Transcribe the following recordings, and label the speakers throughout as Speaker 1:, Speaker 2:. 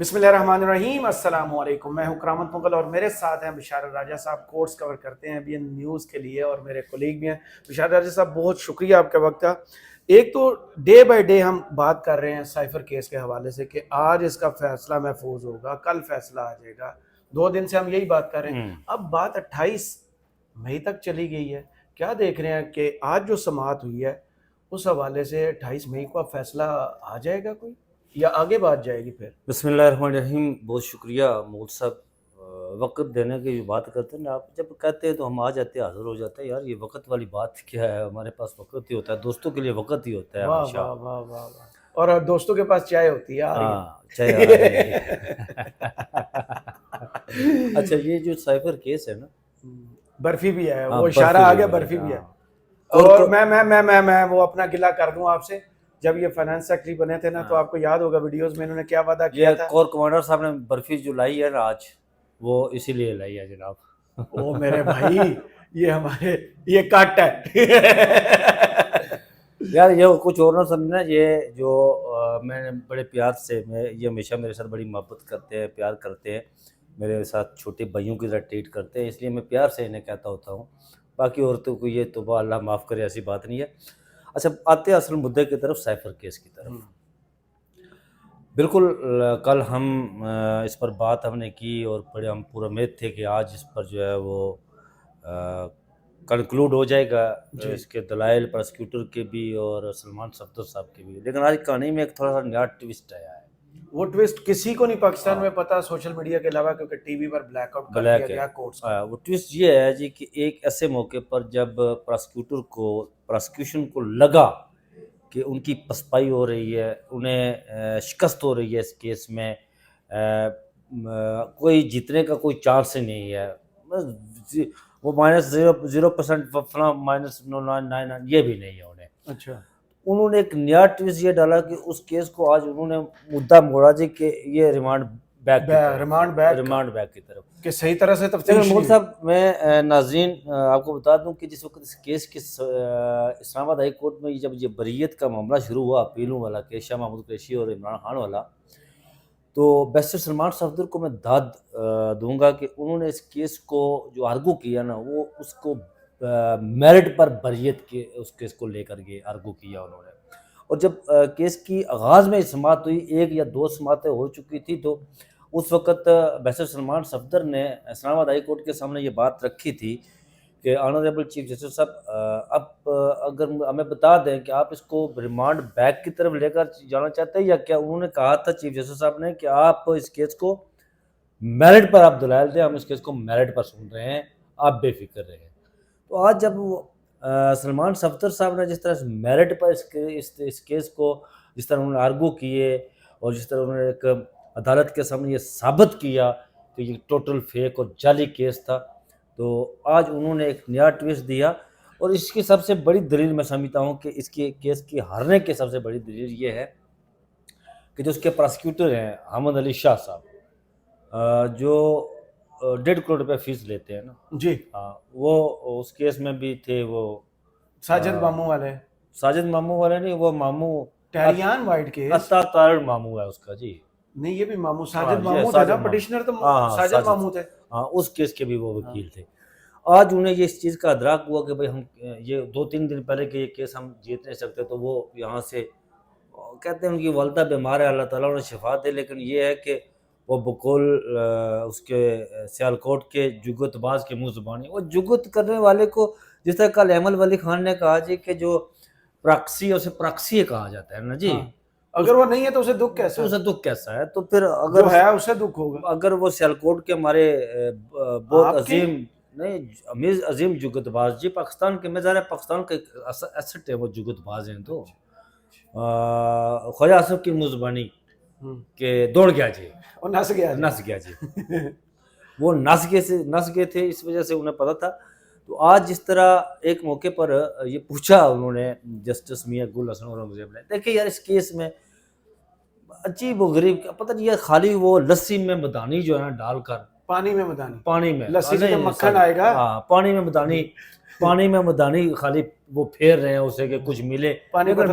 Speaker 1: بسم اللہ الرحمن الرحیم، السلام علیکم۔ میں ہوں کرامت مغل اور میرے ساتھ ہیں بشارت راجہ صاحب، کورس کور کرتے ہیں BN نیوز کے لیے اور میرے کولیگ بھی ہیں۔ بشارت راجہ صاحب بہت شکریہ آپ کا وقت کا۔ ایک تو ڈے بائی ڈے ہم بات کر رہے ہیں سائفر کیس کے حوالے سے کہ آج اس کا فیصلہ محفوظ ہوگا، کل فیصلہ آ جائے گا، 2 دن سے ہم یہی بات کر رہے ہیں۔ اب بات 28 مئی تک چلی گئی ہے، کیا دیکھ رہے ہیں کہ آج جو سماعت ہوئی ہے اس حوالے سے 28 مئی کو اب فیصلہ آ جائے گا کوئی یا آگے بات جائے گی؟ پھر
Speaker 2: بسم اللہ الرحمن الرحیم، بہت شکریہ مول صاحب، وقت دینے کی بات کرتے ہیں نا آپ، جب کہتے ہیں تو ہم آ جاتے ہیں، حاضر ہو جاتے ہیں۔ یار یہ وقت والی بات کیا ہے، ہمارے پاس وقت ہی ہوتا ہے، دوستوں کے لیے وقت ہی ہوتا ہے
Speaker 1: واہ
Speaker 2: ہمیشہ۔
Speaker 1: واہ واہ واہ واہ، اور دوستوں کے پاس چائے ہوتی ہے، آ رہی
Speaker 2: ہاں چاہے آ رہی ہے۔ اچھا یہ جو سائفر کیس ہے نا،
Speaker 1: برفی بھی ہے،
Speaker 2: ہاں
Speaker 1: وہ اشارہ آ گیا،
Speaker 2: بھی
Speaker 1: برفی
Speaker 2: ہے،
Speaker 1: بھی ہے۔
Speaker 2: ہاں۔
Speaker 1: اور میں وہ اپنا گلہ کر دوں آپ سے، جب یہ فائنانس سیکٹری بنے تھے نا تو آپ کو یاد ہوگا ویڈیوز میں انہوں نے کیا وعدہ کیا
Speaker 2: یہ
Speaker 1: تھا۔
Speaker 2: کور کمانڈر صاحب نے برفی جو لائی ہے نا آج، وہ اسی لیے لائی ہے جناب۔
Speaker 1: او میرے بھائی، یہ ہمارے یہ کٹ ہے۔
Speaker 2: یار یہ کچھ اور نہ سمجھنا، یہ جو میں نے بڑے پیار سے، یہ ہمیشہ میرے ساتھ بڑی محبت کرتے ہیں، پیار کرتے ہیں، میرے ساتھ چھوٹے بھائیوں کی طرح ٹریٹ کرتے ہیں، اس لیے میں پیار سے انہیں کہتا ہوتا ہوں۔ باقی عورتوں کو یہ توبہ اللہ معاف کرے، ایسی بات نہیں ہے۔ اچھا آتے ہیں اصل مدعے کی طرف، سائفر کیس کی طرف۔ بالکل کل ہم اس پر بات ہم نے کی اور بڑے ہم پورا امید تھے کہ آج اس پر جو ہے وہ کنکلوڈ ہو جائے گا، اس کے دلائل پروسیکیوٹر کے بھی اور سلمان صفدر صاحب کے بھی، لیکن آج کہانی میں ایک تھوڑا سا نیا ٹوسٹ آیا ہے۔
Speaker 1: وہ ٹوسٹ کسی کو نہیں پاکستان میں پتا سوشل میڈیا کے علاوہ، کیونکہ ٹی وی پر بلیک آؤٹ کر دیا گیا کورٹس کا۔
Speaker 2: وہ ٹوسٹ یہ ہے جی کہ ایک ایسے موقع پر جب پروسیکیوشن کو لگا کہ ان کی پسپائی ہو رہی ہے، انہیں شکست ہو رہی ہے اس کیس میں، کوئی جیتنے کا کوئی چانس ہی نہیں ہے، وہ -0% فلاں -999 یہ بھی نہیں ہے انہیں۔
Speaker 1: اچھا،
Speaker 2: انہوں نے ایک نیا ٹویسٹ یہ ڈالا کہ اس کیس کو آج انہوں نے مدعا موڑا جی کہ یہ ریمانڈ بیک کی طرف
Speaker 1: کہ صحیح طرح سے
Speaker 2: لیکن
Speaker 1: تفتیش
Speaker 2: مول
Speaker 1: نہیں۔
Speaker 2: صاحب میں ناظرین آپ کو بتا دوں کہ جس وقت اس کیس کے اسلام آباد ہائی کورٹ میں جب یہ بریت کا معاملہ شروع ہوا، اپیلوں والا کہ شاہ محمود قریشی اور عمران خان والا، تو بیرسٹر سلمان صفدر کو میں داد دوں گا کہ انہوں نے اس کیس کو جو آرگو کیا نا، وہ اس کو میرٹ پر بریت کے اس کیس کو لے کر کے آرگو کیا انہوں نے۔ اور جب کیس کی آغاز میں سماعت ہوئی، 1 یا 2 سماعتیں ہو چکی تھی، تو اس وقت بیرسٹر سلمان صفدر نے اسلام آباد ہائی کورٹ کے سامنے یہ بات رکھی تھی کہ آنریبل چیف جسٹس صاحب، اب اگر ہمیں بتا دیں کہ آپ اس کو ریمانڈ بیک کی طرف لے کر جانا چاہتے ہیں یا کیا۔ انہوں نے کہا تھا چیف جسٹس صاحب نے کہ آپ اس کیس کو میرٹ پر آپ دلائل دیں، ہم اس کیس کو میرٹ پر سن رہے ہیں، آپ بے فکر رہیں۔ تو آج جب سلمان صفدر صاحب نے جس طرح سے میرٹ پر اس کیس کو جس طرح انہوں نے آرگو کیے اور جس طرح انہوں نے ایک عدالت کے سامنے یہ ثابت کیا کہ یہ ٹوٹل فیک اور جعلی کیس تھا، تو آج انہوں نے ایک نیا ٹویسٹ دیا۔ اور اس کی سب سے بڑی دلیل میں سمجھتا ہوں کہ اس کی کیس کی ہارنے کی سب سے بڑی دلیل یہ ہے کہ جو اس کے پروسیکیوٹر ہیں حامد علی شاہ صاحب، جو 1.5 کروڑ روپے فیس لیتے ہیں نا
Speaker 1: جی،
Speaker 2: وہ اس کیس میں بھی تھے، وہ
Speaker 1: ساجد ماموں والے،
Speaker 2: ساجد ماموں والے نہیں، وہ ماموں
Speaker 1: ٹیریان وائٹ کیس،
Speaker 2: عطا طارق ماموں ہے اس کا جی،
Speaker 1: نہیں یہ بھی ماموں ساجد ماموں تھے نا، پٹیشنر تو ساجد ماموں تھے،
Speaker 2: ہاں اس کیس کے بھی وہ وکیل تھے۔ آج انہیں یہ اس چیز کا ادراک ہوا کہ بھئی ہم یہ 2-3 دن پہلے کہ یہ کیس ہم جیت نہیں سکتے، تو وہ یہاں سے کہتے ہیں ان کی والدہ بیمار ہے، اللہ تعالیٰ انہیں شفا دے، لیکن یہ ہے کہ وہ بقول اس کے سیالکوٹ کے جگت باز کے منہ زبانی، وہ جگت کرنے والے کو جس طرح کل احمد ولی خان نے کہا جی کہ جو پراکسی، اسے پراکسی کہا جاتا ہے نا جی،
Speaker 1: اگر وہ نہیں ہے تو اسے دکھ کیسا ہے؟
Speaker 2: اسے دکھ کیسا ہے؟ تو پھر اگر
Speaker 1: جو ہے اسے دکھ ہوگا۔
Speaker 2: اگر وہ سیالکوٹ کے ہمارے بہت عظیم نہیں امیر عظیم جگت باز جی، پاکستان کے میں ظاہر ہے پاکستان کا ایسٹ ہے، وہ جگت باز ہیں، تو خواجہ آصف کی مزبانی کہ دوڑ گیا جی،
Speaker 1: اور نس
Speaker 2: گیا جی، وہ نس گئے تھے، اس وجہ سے انہیں پتا تھا۔ تو آج جس طرح ایک موقع پر یہ پوچھا انہوں نے جسٹس میاں گل حسن اورنگزیب نے، دیکھیں یار اس کیس میں عجیب و غریب پتہ نہیں، یہ خالی وہ لسی میں مدانی جو ہے نا ڈال کر
Speaker 1: پانی میں لسی سے
Speaker 2: مکھن
Speaker 1: آئے گا،
Speaker 2: پانی میں مدانی خالی وہ پھیر رہے ہیں اسے کہ کچھ ملے،
Speaker 1: پانی
Speaker 2: مل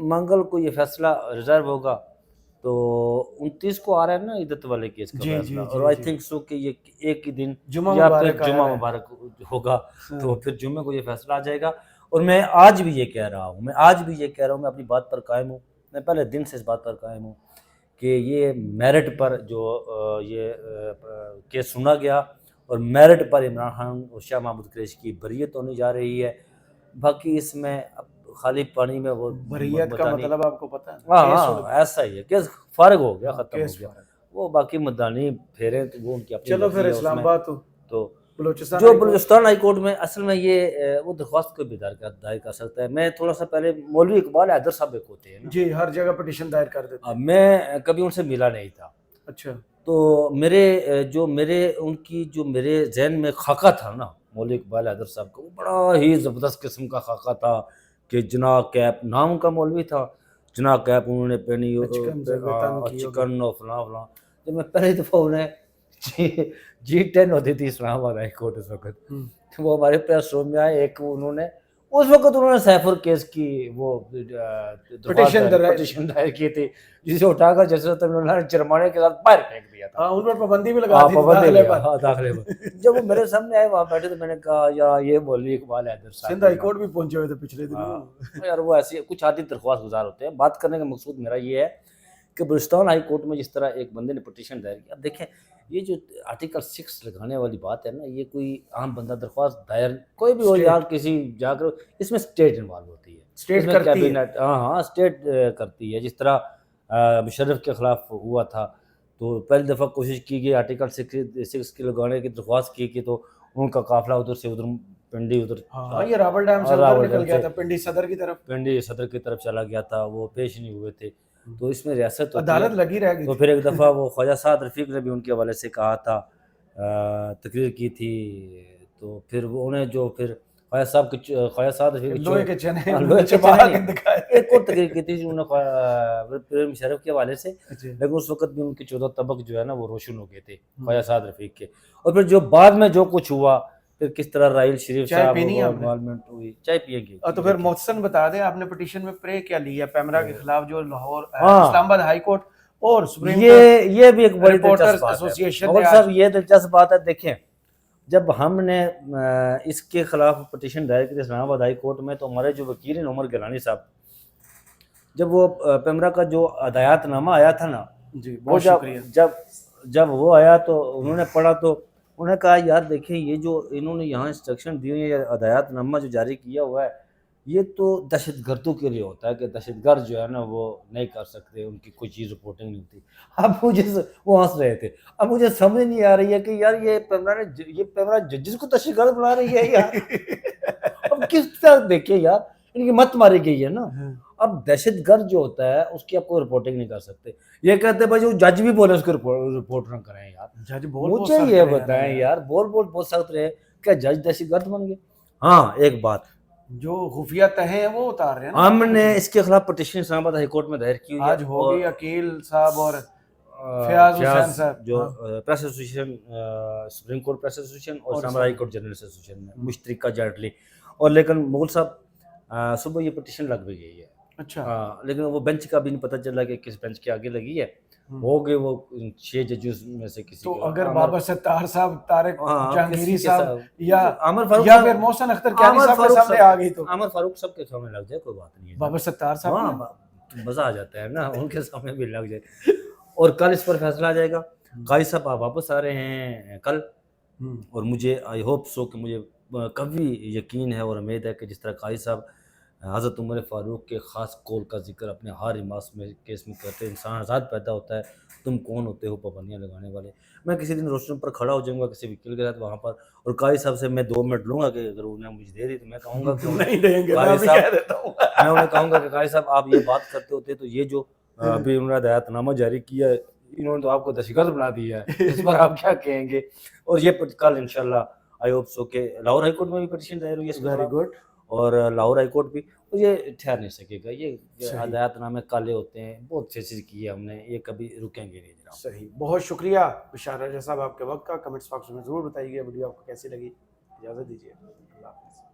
Speaker 2: منگل کو یہ فیصلہ ریزرو ہوگا، تو 29 کو آ رہا ہے نا عدت والے کیس کا فیصلہ، اور آئی تھنک سو کہ یہ ایک ہی دن یا پھر جمعہ مبارک ہوگا، تو پھر جمعے کو یہ فیصلہ آ جائے گا۔ اور میں آج بھی یہ کہہ رہا ہوں، میں اپنی بات پر قائم ہوں، میں پہلے دن سے اس بات پر قائم ہوں کہ یہ میرٹ پر جو یہ کیس سنا گیا، اور میرٹ پر عمران خان اور شاہ محمود قریشی کی بریت ہونے جا رہی ہے۔ باقی اس میں اب خالی پانی میں وہ
Speaker 1: بریت کا مطلب آپ کو پتہ ہے؟
Speaker 2: ہاں ایسا ہی ہے، کیس فارغ ہو گیا، ختم ہو گیا، وہ باقی مدانی پھیرے وہ ان کی اپنی
Speaker 1: چلو پھر اسلام آباد
Speaker 2: تو
Speaker 1: بلوچستان
Speaker 2: جو بلوچستان ہائی کورٹ میں اصل میں یہ وہ درخواست کوئی بھی دائر کر سکتا ہے۔ میں تھوڑا سا پہلے مولوی اقبال حیدر صاحب ایک ہوتے ہیں نا،
Speaker 1: جی ہر جگہ پٹیشن دائر کر دیتے ہیں،
Speaker 2: میں کبھی ان سے ملا نہیں تھا،
Speaker 1: اچھا
Speaker 2: تو میرے ذہن میں خاکہ تھا نا مولوی اقبال حیدر صاحب کا، وہ بڑا ہی زبردست قسم کا خاکہ تھا کہ جناب کیپ نام کا مولوی تھا، جناب کیپ انہوں نے پہنی، چکن اور فلاں فلاں۔ جب میں پہلی دفعہ انہیں G10 ہوتی تھی اسلام آباد ہائی کورٹ اس وقت، وہ ہمارے پریس روم میں آئے، ایک انہوں نے اس وقت انہوں نے سیفر کیس کی وہ پٹیشن دائر کی تھی، جسے اٹھا کر جسرت اللہ نے جرمانے کے ساتھ باہر پھینک دیا تھا،
Speaker 1: ان پر پابندی بھی لگا دی
Speaker 2: داخلے پر۔ جب وہ میرے سامنے آئے وہاں بیٹھے تو میں نے کہا یار یہ مولوی اقبال حیدر صاحب
Speaker 1: سندھ ہائی کورٹ بھی پہنچے ہوئے تھے پچھلے دنوں
Speaker 2: یار، وہ ایسی کچھ عادی درخواست گزار ہوتے ہیں۔ بات کرنے کا مقصود میرا یہ ہے کہ بلوچستان ہائی کورٹ میں جس طرح ایک بندے نے پٹیشن دائر کیا، اب دیکھیں یہ جو آرٹیکل 6 لگانے والی بات ہے نا، یہ کوئی عام بندہ درخواست دائر کوئی بھی ہو یار کسی جا کر، اس میں اسٹیٹ انوالو ہوتی ہے،
Speaker 1: اسٹیٹ کرتی ہے،
Speaker 2: ہاں اسٹیٹ کرتی ہے۔ جس طرح مشرف کے خلاف ہوا تھا تو پہلی دفعہ کوشش کی گئی آرٹیکل 6 کے لگانے کی درخواست کی تو ان کا قافلہ ادھر سے ادھر پنڈی ادھر
Speaker 1: یہ راول ڈیم سے ادھر نکل گیا تھا، پنڈی صدر کی طرف
Speaker 2: چلا گیا تھا، وہ پیش نہیں ہوئے تھے، تو اس میں ریاست
Speaker 1: عدالت لگی رہ گئی۔
Speaker 2: تو پھر ایک دفعہ وہ خواجہ سعد رفیق نے بھی ان کے حوالے سے کہا تھا، تقریر کی تھی، تو پھر وہ انہیں جو پھر خواجہ صاحب رفیق ایک اور تقریر کی تھی انہوں نے مشرف کے حوالے سے، لیکن اس وقت بھی ان کے 14 طبق جو ہے نا وہ روشن ہو گئے تھے خواجہ صاحب رفیق کے۔ اور پھر جو بعد میں جو کچھ ہوا، پھر کس طرح رائل شریف صاحب انوالومنٹ ہوئی، چائے پیے گی۔
Speaker 1: تو پھر محسن بتا دیں آپ نے پٹیشن میں پرے کیا لیا پیمرا کے خلاف، جو لاہور اسلام آباد ہائی کورٹ اور سپریم کورٹ،
Speaker 2: یہ بھی ایک بڑی دلچسپ بات ہے مغل صاحب، یہ دلچسپ بات ہے۔ دیکھیں جب ہم نے اس کے خلاف پٹیشن دائر کی تھی اسلام آباد ہائی کورٹ میں، تو ہمارے جو وکیل ہیں عمر گیلانی صاحب، جب وہ پیمرا کا جو ہدایات نامہ آیا تھا نا،
Speaker 1: جی بہت شکریہ،
Speaker 2: جب وہ آیا تو انہوں نے پڑھا تو انہوں نے کہا یار دیکھیں یہ جو انہوں نے یہاں انسٹرکشن دی ہوئی ہے، ہدایات نامہ جو جاری کیا ہوا ہے، یہ تو دہشت گردوں کے لیے ہوتا ہے کہ دہشت گرد جو ہے نا وہ نہیں کر سکتے، ان کی کوئی چیز رپورٹنگ نہیں ہوتی۔ اب مجھے وہ ہنس رہے تھے، اب مجھے سمجھ نہیں آ رہی ہے کہ یار یہ پیمرا ججز کو دہشت گرد بنا رہی ہے یار، اب کس طرح دیکھیں یار ان کی مت ماری گئی ہے نا۔ اب دہشت گرد جو ہوتا ہے اس کی آپ کو رپورٹنگ نہیں کر سکتے، یہ کہتے ہیں بھائی جو جج بھی بولے اس کو رپورٹ نہ کریں یار،
Speaker 1: جج
Speaker 2: مجھے یہ بتائیں یار، بول سکتے رہے کیا جج دہشت گرد بن گئے؟ ہاں ایک بات
Speaker 1: جو خفیہ تہیں ہیں وہ اتار رہے ہیں،
Speaker 2: ہم نے اس کے خلاف پٹیشن اسلام آباد ہائی کورٹ میں دائر کی ہوئی ہے،
Speaker 1: آج ہوگی عقیل صاحب اور فیاض حسین صاحب
Speaker 2: جو press association, supreme court press association اور اسلام آباد ہائی کورٹ جرنلسٹ ایسوسیشن میں مشترکہ جائنٹلی، اور لیکن مغل صاحب صبح یہ پٹیشن لگ بھی گئی ہے،
Speaker 1: اچھا
Speaker 2: لیکن وہ بینچ کا بھی نہیں پتہ چلا کہ کس بینچ کے آگے لگی ہے، ہو گئے وہ 6 ججز میں سے کسی،
Speaker 1: تو اگر بابا ستار صاحب، طارق جہانگیری صاحب یا
Speaker 2: عامر فاروق
Speaker 1: یا پھر محسن اختر کیانی صاحب کے سامنے آ گئی، تو
Speaker 2: عامر فاروق صاحب کے سامنے لگ جائے کوئی بات نہیں ہے،
Speaker 1: بابا ستار صاحب
Speaker 2: مزہ آ جاتا ہے نا ان کے سامنے بھی لگ جائے۔ اور کل اس پر فیصلہ آ جائے گا، قاضی صاحب آپ واپس آ رہے ہیں کل، اور مجھے آئی ہوپ سو کہ مجھے قوی یقین ہے اور امید ہے کہ جس طرح قاضی صاحب حضرت عمر فاروق کے خاص قول کا ذکر اپنے ہر اماس میں کیس میں کرتے ہیں، انسان آزاد پیدا ہوتا ہے، تم کون ہوتے ہو پابندیاں لگانے والے۔ میں کسی دن روشن پر کھڑا ہو جاؤں گا کسی وکیل کے ساتھ وہاں پر، اور قاضی صاحب سے میں 2 منٹ لوں گا کہ اگر انہیں مجھے دے دی تو میں کہوں گا کہ
Speaker 1: نہیں دیں گے،
Speaker 2: قاضی صاحب میں انہیں کہوں گا کہ قاضی صاحب آپ یہ بات کرتے ہوتے تو یہ جو ابھی انہوں نے ہدایت نامہ جاری کیا ہے انہوں نے تو آپ کو دہشت گرد بنا دیا ہے، اس پر آپ کیا کہیں گے؟ اور یہ کل انشاءاللہ آئی ہوپ سو کہ لاہور ہائی کورٹ میں بھی پٹیشن دائر ہوئی ہے،
Speaker 1: ویری گڈ،
Speaker 2: اور لاہور ہائی کورٹ بھی، یہ ٹھہر نہیں سکے گا، یہ ہدایات نامے کالے ہوتے ہیں، بہت چیزیں کی ہے ہم نے، یہ کبھی رکیں گے نہیں جناب۔
Speaker 1: صحیح، بہت شکریہ بشار راجہ صاحب آپ کے وقت کا، کمنٹس باکس میں ضرور بتائیے ویڈیو آپ کو کیسی لگی، اجازت دیجیے، اللہ حافظ۔